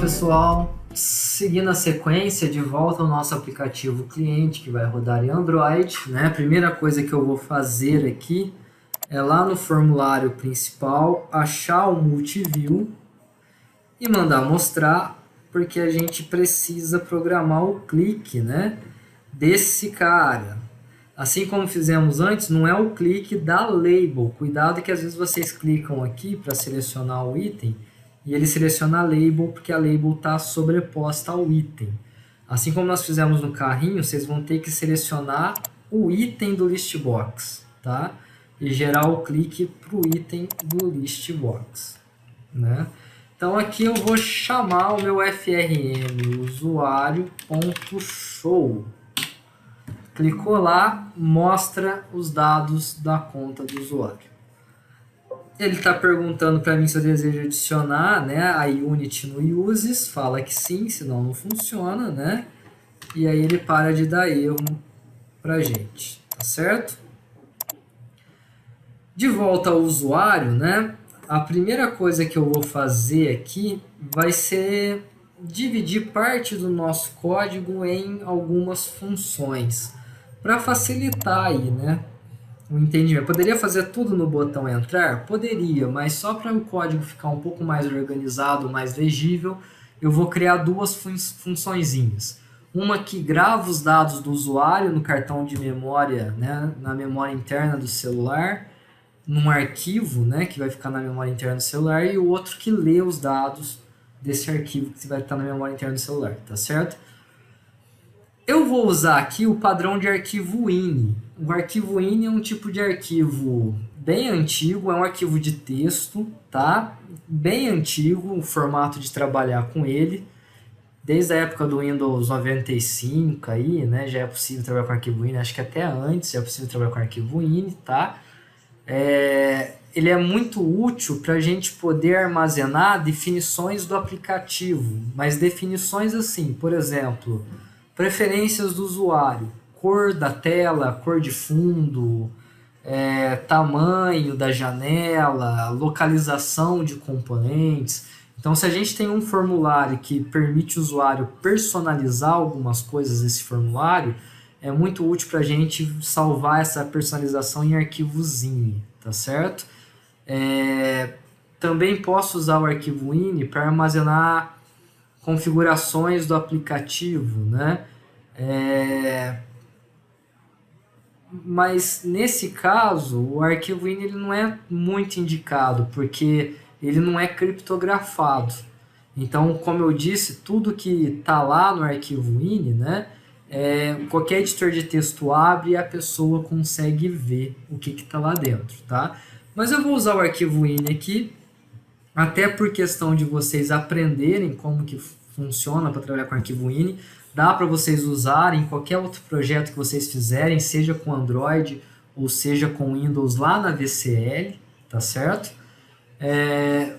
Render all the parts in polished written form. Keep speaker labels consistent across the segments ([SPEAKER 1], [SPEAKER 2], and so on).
[SPEAKER 1] pessoal, seguindo a sequência, de volta ao nosso aplicativo cliente que vai rodar em Android, né? A primeira coisa que eu vou fazer aqui é lá no formulário principal, achar o Multiview e mandar mostrar, porque a gente precisa programar o clique, né, desse cara. Assim como fizemos antes, não é o clique da label. Cuidado que às vezes vocês clicam aqui para selecionar o item e ele seleciona a label porque a label está sobreposta ao item. Assim como nós fizemos no carrinho, vocês vão ter que selecionar o item do listbox, tá? E gerar o clique para o item do listbox, né? Então aqui eu vou chamar o meu frm usuário.show. Clicou lá, mostra os dados da conta do usuário. Ele está perguntando para mim se eu desejo adicionar, né, a unit no uses, fala que sim, senão não funciona, né? E aí ele para de dar erro para a gente, tá certo? De volta ao usuário, né? A primeira coisa que eu vou fazer aqui vai ser dividir parte do nosso código em algumas funções para facilitar aí, né, o entendimento. Poderia fazer tudo no botão entrar? Poderia, mas só para o código ficar um pouco mais organizado, mais legível, eu vou criar duas funçõezinhas. Uma que grava os dados do usuário no cartão de memória, né, na memória interna do celular, num arquivo, né, que vai ficar na memória interna do celular, e o outro que lê os dados desse arquivo que vai estar na memória interna do celular, tá certo? Eu vou usar aqui o padrão de arquivo INI. O arquivo INI é um tipo de arquivo bem antigo, é um arquivo de texto, tá? Bem antigo, o formato de trabalhar com ele. Desde a época do Windows 95 aí, né, já é possível trabalhar com arquivo INI, acho que até antes já é possível trabalhar com arquivo INI, tá? Ele é muito útil para a gente poder armazenar definições do aplicativo, mas definições assim, por exemplo, preferências do usuário, cor da tela, cor de fundo, tamanho da janela, localização de componentes. Então, se a gente tem um formulário que permite o usuário personalizar algumas coisas desse formulário, é muito útil para a gente salvar essa personalização em arquivos INI, tá certo? Também posso usar o arquivo INI para armazenar configurações do aplicativo, né? Mas nesse caso, o arquivo INI ele não é muito indicado, porque ele não é criptografado. Então, como eu disse, tudo que está lá no arquivo INI, né, qualquer editor de texto abre e a pessoa consegue ver o que está lá dentro, tá? Mas eu vou usar o arquivo INI aqui, até por questão de vocês aprenderem como que funciona para trabalhar com arquivo INI. Dá para vocês usarem em qualquer outro projeto que vocês fizerem, seja com Android ou seja com Windows lá na VCL, tá certo?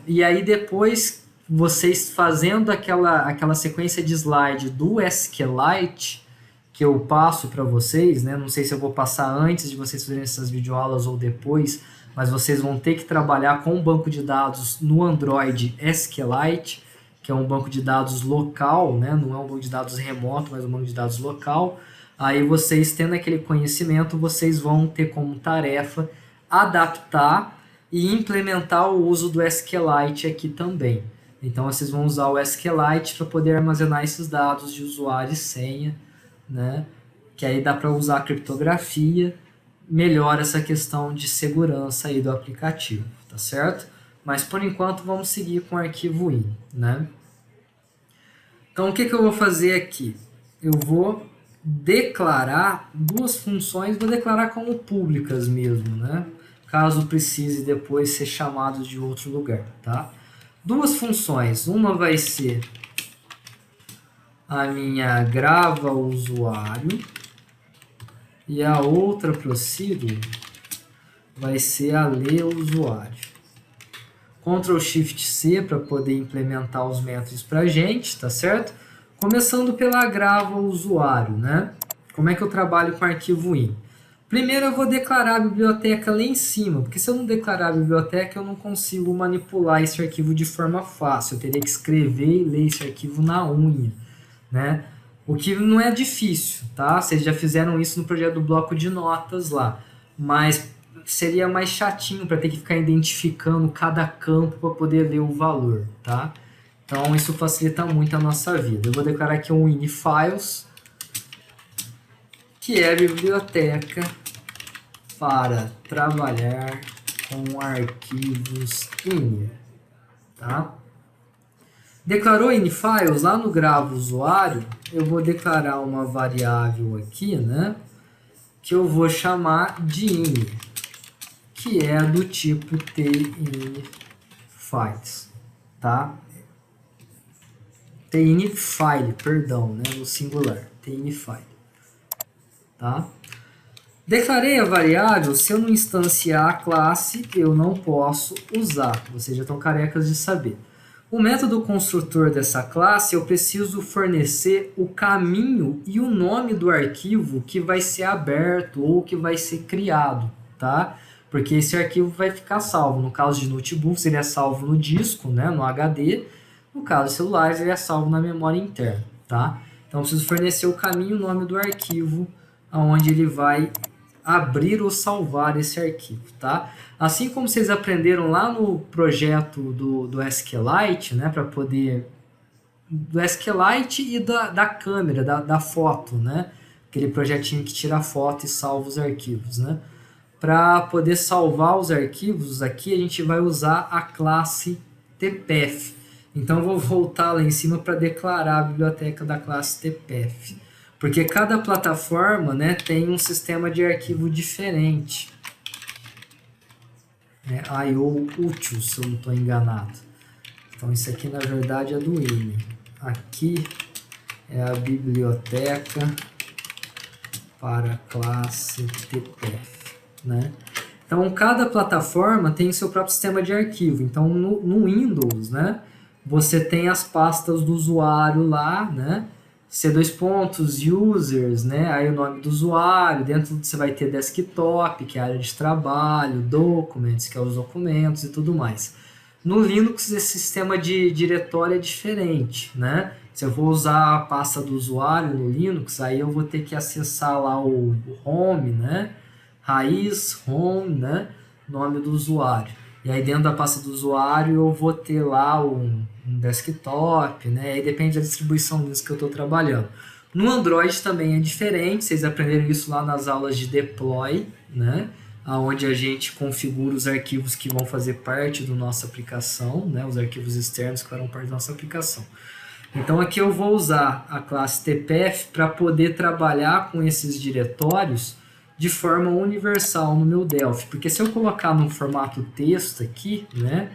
[SPEAKER 1] E aí depois, vocês fazendo aquela sequência de slide do SQLite, que eu passo para vocês, né? Não sei se eu vou passar antes de vocês fazerem essas videoaulas ou depois, mas vocês vão ter que trabalhar com um banco de dados no Android SQLite, que é um banco de dados local, né? Não é um banco de dados remoto, mas um banco de dados local. Aí vocês, tendo aquele conhecimento, vocês vão ter como tarefa adaptar e implementar o uso do SQLite aqui também. Então vocês vão usar o SQLite para poder armazenar esses dados de usuário e senha, né? Que aí dá para usar a criptografia, melhora essa questão de segurança aí do aplicativo, tá certo? Mas por enquanto vamos seguir com o arquivo INI, né? Então o que eu vou fazer aqui? Eu vou declarar duas funções, vou declarar como públicas mesmo, né? Caso precise depois ser chamado de outro lugar, tá? Duas funções, uma vai ser a minha grava usuário e a outra procedure vai ser a ler usuário. Ctrl Shift C para poder implementar os métodos para a gente, tá certo? Começando pela grava usuário, né? Como é que eu trabalho com arquivo INI? Primeiro eu vou declarar a biblioteca lá em cima, porque se eu não declarar a biblioteca eu não consigo manipular esse arquivo de forma fácil. Eu teria que escrever e ler esse arquivo na unha, né? O que não é difícil, tá? Vocês já fizeram isso no projeto do bloco de notas lá, mas seria mais chatinho para ter que ficar identificando cada campo para poder ler o valor, tá? Então isso facilita muito a nossa vida. Eu vou declarar aqui um inifiles, que é a biblioteca para trabalhar com arquivos ini, tá? Declarou inifiles, lá no gravo usuário, eu vou declarar uma variável aqui, né? Que eu vou chamar de ini, que é do tipo tinifiles, tá? Tinifile, perdão, né? No singular, tinifile, tá? Declarei a variável, se eu não instanciar a classe, eu não posso usar. Vocês já estão carecas de saber. O método construtor dessa classe, eu preciso fornecer o caminho e o nome do arquivo que vai ser aberto ou que vai ser criado, tá? Porque esse arquivo vai ficar salvo. No caso de notebooks, ele é salvo no disco, né, no HD. No caso de celulares, ele é salvo na memória interna, tá? Então, eu preciso fornecer o caminho e o nome do arquivo onde ele vai abrir ou salvar esse arquivo, tá? Assim como vocês aprenderam lá no projeto do SQLite, né, para poder do SQLite e da câmera, da foto, né? Aquele projetinho que tira foto e salva os arquivos, né? Para poder salvar os arquivos, aqui a gente vai usar a classe tpf. Então eu vou voltar lá em cima para declarar a biblioteca da classe tpf. Porque cada plataforma, né, tem um sistema de arquivo diferente. É I/O útil, se eu não estou enganado. Então isso aqui na verdade é do INI. Aqui é a biblioteca para a classe tpf, né? Então cada plataforma tem seu próprio sistema de arquivo. Então no Windows, né, você tem as pastas do usuário lá, né? users, né? Aí o nome do usuário, dentro você vai ter desktop, que é a área de trabalho, documents, que é os documentos e tudo mais. No Linux, esse sistema de diretório é diferente, né? Se eu vou usar a pasta do usuário no Linux, aí eu vou ter que acessar lá o home, né? Raiz, home, né? Nome do usuário. E aí dentro da pasta do usuário eu vou ter lá um desktop, né? Aí depende da distribuição Linux que eu estou trabalhando. No Android também é diferente, vocês aprenderam isso lá nas aulas de deploy, né? Onde a gente configura os arquivos que vão fazer parte da nossa aplicação, né? Os arquivos externos que farão parte da nossa aplicação. Então aqui eu vou usar a classe tpf para poder trabalhar com esses diretórios de forma universal no meu Delphi, porque se eu colocar no formato texto aqui, né,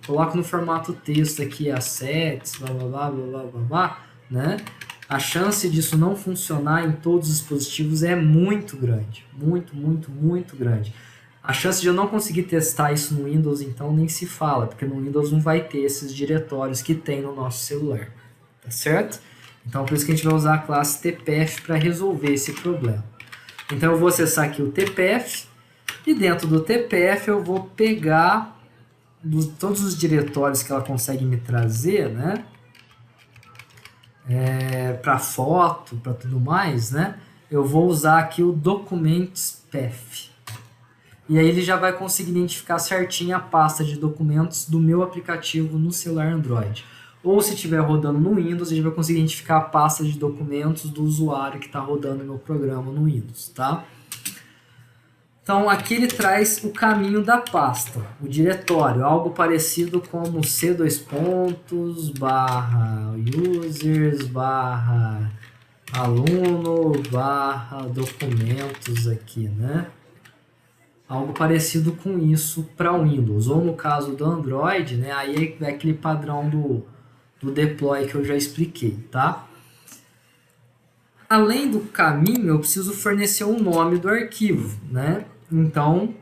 [SPEAKER 1] coloco no formato texto aqui assets, blá blá blá blá blá blá, né, a chance disso não funcionar em todos os dispositivos é muito grande, muito grande. A chance de eu não conseguir testar isso no Windows, então, nem se fala, porque no Windows não vai ter esses diretórios que tem no nosso celular, tá certo? Então, por isso que a gente vai usar a classe tpf para resolver esse problema. Então, eu vou acessar aqui o tpf, e dentro do tpf eu vou pegar todos os diretórios que ela consegue me trazer, né? Para foto, para tudo mais, né? Eu vou usar aqui o documents.path. E aí ele já vai conseguir identificar certinho a pasta de documentos do meu aplicativo no celular Android. Ou se estiver rodando no Windows, a gente vai conseguir identificar a pasta de documentos do usuário que está rodando o meu programa no Windows, tá? Então aqui ele traz o caminho da pasta, o diretório, algo parecido como c:\users/aluno/documentos aqui, né? Algo parecido com isso para o Windows. Ou no caso do Android, né? Aí é aquele padrão do deploy que eu já expliquei, tá? Além do caminho, eu preciso fornecer o nome do arquivo, né? Então,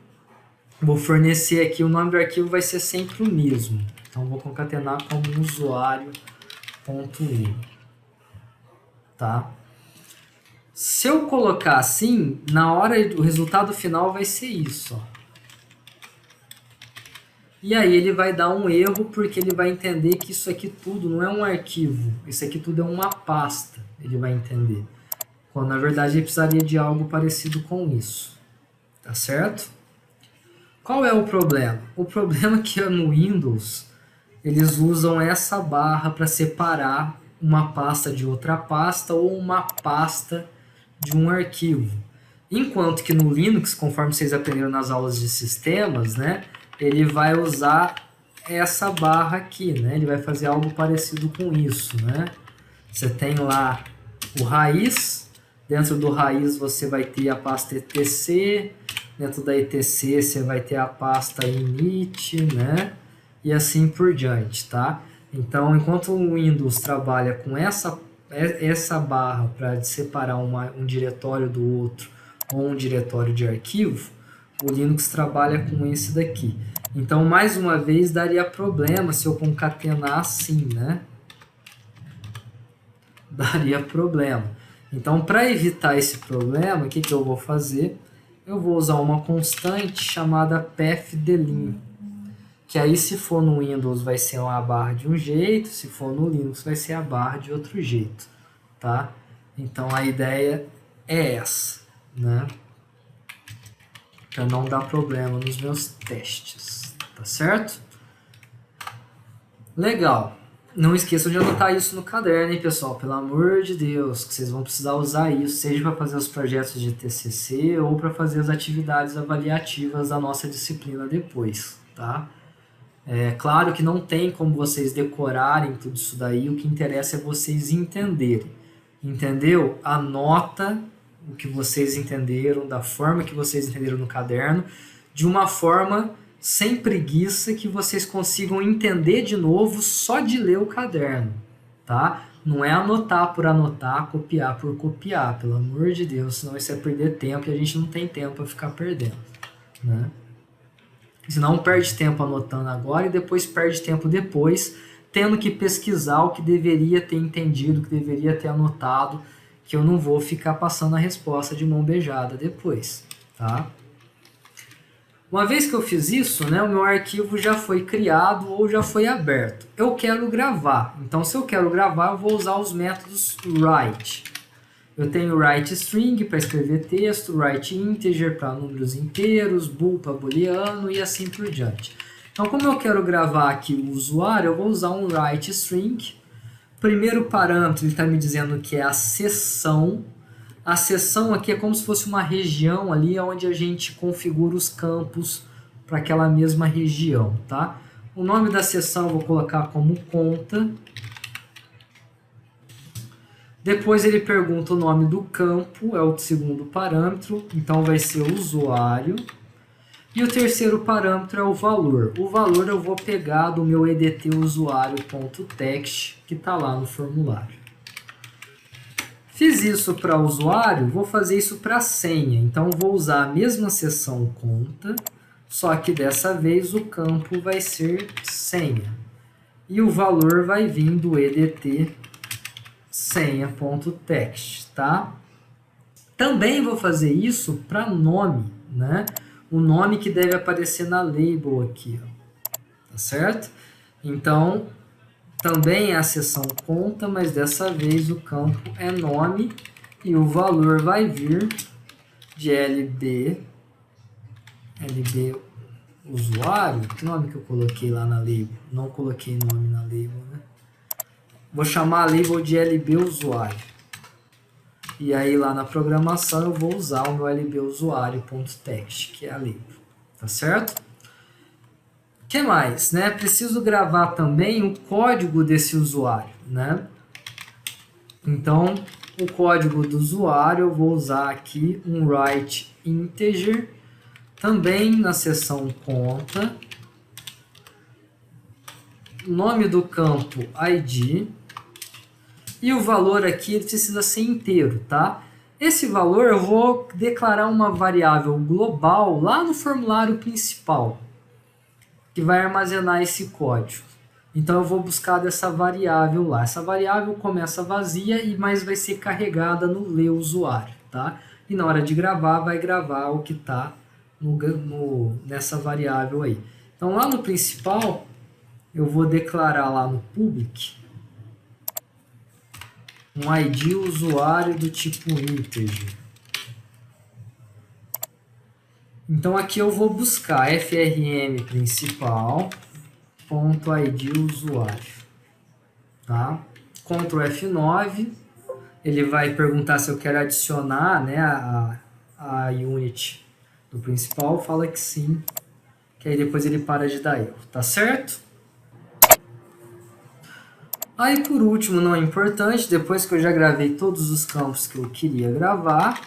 [SPEAKER 1] vou fornecer aqui, o nome do arquivo vai ser sempre o mesmo. Então, vou concatenar como usuário.ini, tá? Se eu colocar assim, na hora o resultado final vai ser isso, ó. E aí ele vai dar um erro porque ele vai entender que isso aqui tudo não é um arquivo, isso aqui tudo é uma pasta, ele vai entender. Quando na verdade ele precisaria de algo parecido com isso, tá certo? Qual é o problema? O problema é que no Windows eles usam essa barra para separar uma pasta de outra pasta ou uma pasta de um arquivo. Enquanto que no Linux, conforme vocês aprenderam nas aulas de sistemas, né, ele vai usar essa barra aqui, né? Ele vai fazer algo parecido com isso, né? Você tem lá o raiz, dentro do raiz você vai ter a pasta etc, dentro da etc você vai ter a pasta init, né? E assim por diante, tá? Então, enquanto o Windows trabalha com essa barra para separar um diretório do outro ou um diretório de arquivo, o Linux trabalha com esse daqui. Então, mais uma vez, daria problema se eu concatenar assim, né? Daria problema. Então, para evitar esse problema, o que eu vou fazer? Eu vou usar uma constante chamada pathDelim, que aí se for no Windows vai ser uma barra de um jeito, se for no Linux vai ser a barra de outro jeito, tá? Então, a ideia é essa, né? Para não dar problema nos meus testes, tá certo? Legal. Não esqueçam de anotar isso no caderno, hein, pessoal? Pelo amor de Deus, que vocês vão precisar usar isso, seja para fazer os projetos de TCC ou para fazer as atividades avaliativas da nossa disciplina depois, tá? É claro que não tem como vocês decorarem tudo isso daí, o que interessa é vocês entenderem. Entendeu? Anota o que vocês entenderam, da forma que vocês entenderam no caderno, de uma forma sem preguiça, que vocês consigam entender de novo só de ler o caderno, tá? Não é anotar por anotar, copiar por copiar, pelo amor de Deus, senão isso é perder tempo e a gente não tem tempo para ficar perdendo, né? Senão perde tempo anotando agora e depois perde tempo depois, tendo que pesquisar o que deveria ter entendido, o que deveria ter anotado, que eu não vou ficar passando a resposta de mão beijada depois, tá? Uma vez que eu fiz isso, né, o meu arquivo já foi criado ou já foi aberto. Eu quero gravar, então se eu quero gravar eu vou usar os métodos write. Eu tenho write string para escrever texto, write integer para números inteiros, bool para booleano e assim por diante. Então como eu quero gravar aqui o usuário, eu vou usar um write string. Primeiro parâmetro, ele está me dizendo que é a seção. A seção aqui é como se fosse uma região ali onde a gente configura os campos para aquela mesma região, tá? O nome da seção eu vou colocar como conta. Depois ele pergunta o nome do campo, é o segundo parâmetro, então vai ser usuário. E o terceiro parâmetro é o valor. O valor eu vou pegar do meu edtusuário.text, que está lá no formulário. Fiz isso para usuário, vou fazer isso para senha. Então, vou usar a mesma seção conta, só que dessa vez o campo vai ser senha. E o valor vai vir do edt senha.text, tá? Também vou fazer isso para nome, né? O nome que deve aparecer na label aqui, ó. Tá certo? Então, também é a seção conta, mas dessa vez o campo é nome e o valor vai vir de lb usuário. Que nome que eu coloquei lá na label? Não coloquei nome na label, né? Vou chamar a label de lb usuário. E aí lá na programação eu vou usar o meu lbusuário.text, que é a label. Tá certo? O que mais, né? Preciso gravar também o código desse usuário, né? Então, o código do usuário eu vou usar aqui um write integer, também na seção conta, nome do campo id, e o valor aqui ele precisa ser inteiro, tá? Esse valor eu vou declarar uma variável global lá no formulário principal, que vai armazenar esse código. Então eu vou buscar dessa variável lá. Essa variável começa vazia, mas vai ser carregada no ler usuário, tá? E na hora de gravar, vai gravar o que está nessa variável aí. Então lá no principal, eu vou declarar lá no public um ID usuário do tipo integer. Então aqui eu vou buscar frm principal ponto ID usuário, tá? Ctrl F9, ele vai perguntar se eu quero adicionar, né, a unit do principal, fala que sim, que aí depois ele para de dar erro, tá certo? Aí por último, não é importante, depois que eu já gravei todos os campos que eu queria gravar,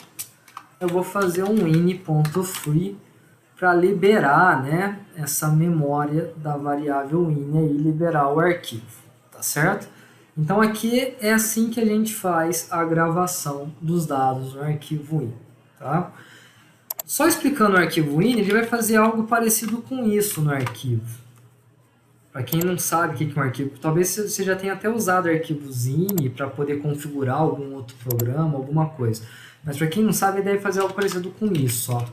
[SPEAKER 1] eu vou fazer um in.free para liberar, né, essa memória da variável in e liberar o arquivo, tá certo? Então aqui é assim que a gente faz a gravação dos dados no arquivo in, tá? Só explicando o arquivo in, ele vai fazer algo parecido com isso no arquivo. Para quem não sabe o que é um arquivo, talvez você já tenha até usado arquivos in para poder configurar algum outro programa, alguma coisa. Mas para quem não sabe, ele deve fazer algo parecido com isso, ó.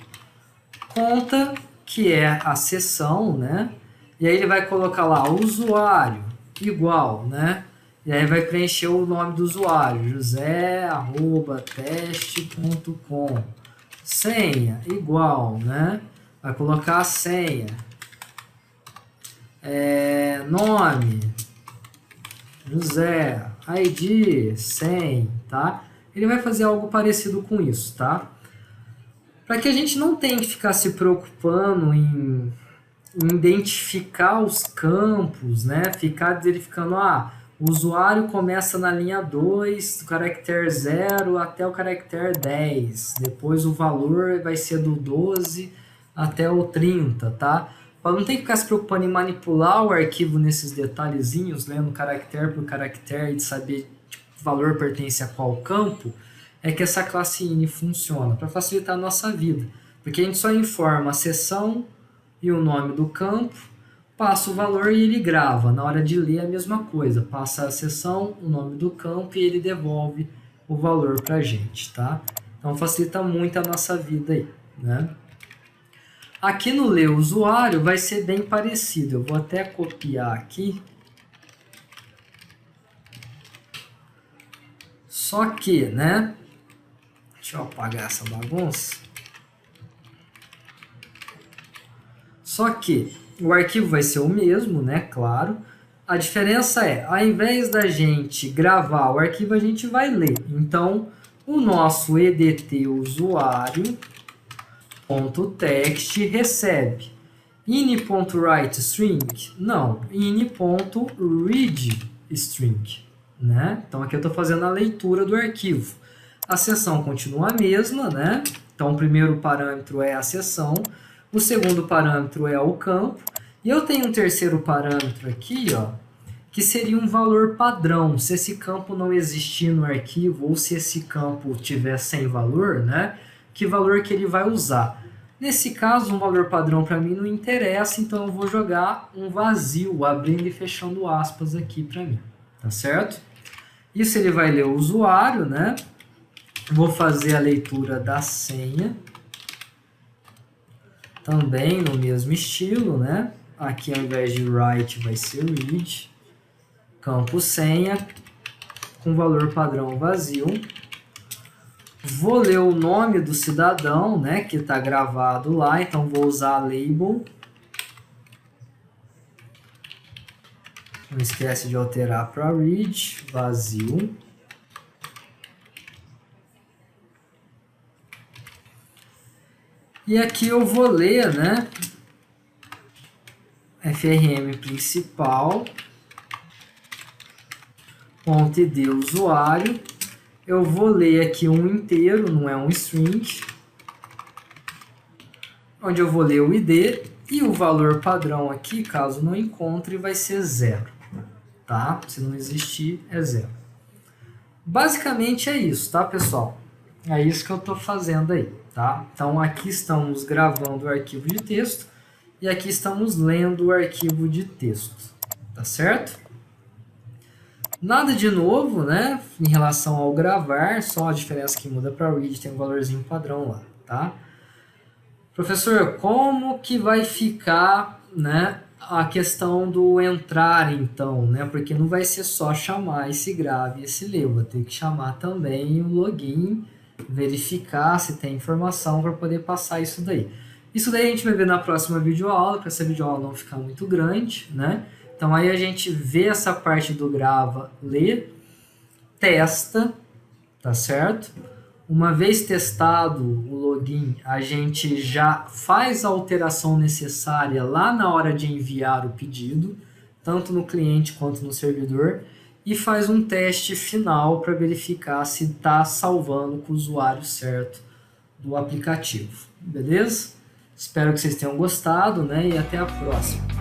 [SPEAKER 1] Conta, que é a seção, né? E aí ele vai colocar lá usuário igual, né? E aí vai preencher o nome do usuário, josé@teste.com. Senha igual, né? Vai colocar a senha. Nome, José, ID, 100, tá? Ele vai fazer algo parecido com isso, tá? Para que a gente não tenha que ficar se preocupando em identificar os campos, né? Ficar verificando, o usuário começa na linha 2, do caractere 0 até o caractere 10. Depois o valor vai ser do 12 até o 30, tá? Para não ter que ficar se preocupando em manipular o arquivo nesses detalhezinhos, lendo caractere por caractere, de saber que valor pertence a qual campo, é que essa classe in funciona, para facilitar a nossa vida. Porque a gente só informa a seção e o nome do campo, passa o valor e ele grava. Na hora de ler é a mesma coisa, passa a seção, o nome do campo e ele devolve o valor para a gente, tá? Então facilita muito a nossa vida aí, né? Aqui no ler usuário vai ser bem parecido. Eu vou até copiar aqui. Só que, né? Deixa eu apagar essa bagunça. Só que o arquivo vai ser o mesmo, né? Claro. A diferença é, ao invés da gente gravar o arquivo, a gente vai ler. Então, o nosso edt usuário .text recebe in.writeString? Não, in.readString, né? Então aqui eu estou fazendo a leitura do arquivo. A seção continua a mesma, né? Então o primeiro parâmetro é a seção, o segundo parâmetro é o campo, e eu tenho um terceiro parâmetro aqui, ó, que seria um valor padrão. Se esse campo não existir no arquivo, ou se esse campo tiver sem valor, né? Que valor que ele vai usar. Nesse caso, um valor padrão para mim não interessa, então eu vou jogar um vazio, abrindo e fechando aspas aqui para mim, tá certo? Isso ele vai ler o usuário, né? Vou fazer a leitura da senha, também no mesmo estilo, né? Aqui ao invés de write vai ser read, campo senha, com valor padrão vazio. Vou ler o nome do cidadão, né, que está gravado lá, então vou usar a label. Não esquece de alterar para read, vazio. E aqui eu vou ler, né, frm principal, .id usuário. Eu vou ler aqui um inteiro, não é um string, onde eu vou ler o id e o valor padrão aqui, caso não encontre, vai ser 0, tá? Se não existir, é 0. Basicamente é isso, tá, pessoal? É isso que eu estou fazendo aí, tá? Então aqui estamos gravando o arquivo de texto e aqui estamos lendo o arquivo de texto, tá certo? Nada de novo, né, em relação ao gravar, só a diferença que muda para read, tem um valorzinho padrão lá, tá? Professor, como que vai ficar, né, a questão do entrar então, né? Porque não vai ser só chamar esse grave e esse ler, eu vou ter que chamar também o login, verificar se tem informação para poder passar isso daí. Isso daí a gente vai ver na próxima videoaula, para essa videoaula não ficar muito grande, né? Então aí a gente vê essa parte do grava, lê, testa, tá certo? Uma vez testado o login, a gente já faz a alteração necessária lá na hora de enviar o pedido, tanto no cliente quanto no servidor, e faz um teste final para verificar se está salvando com o usuário certo do aplicativo. Beleza? Espero que vocês tenham gostado, né? E até a próxima.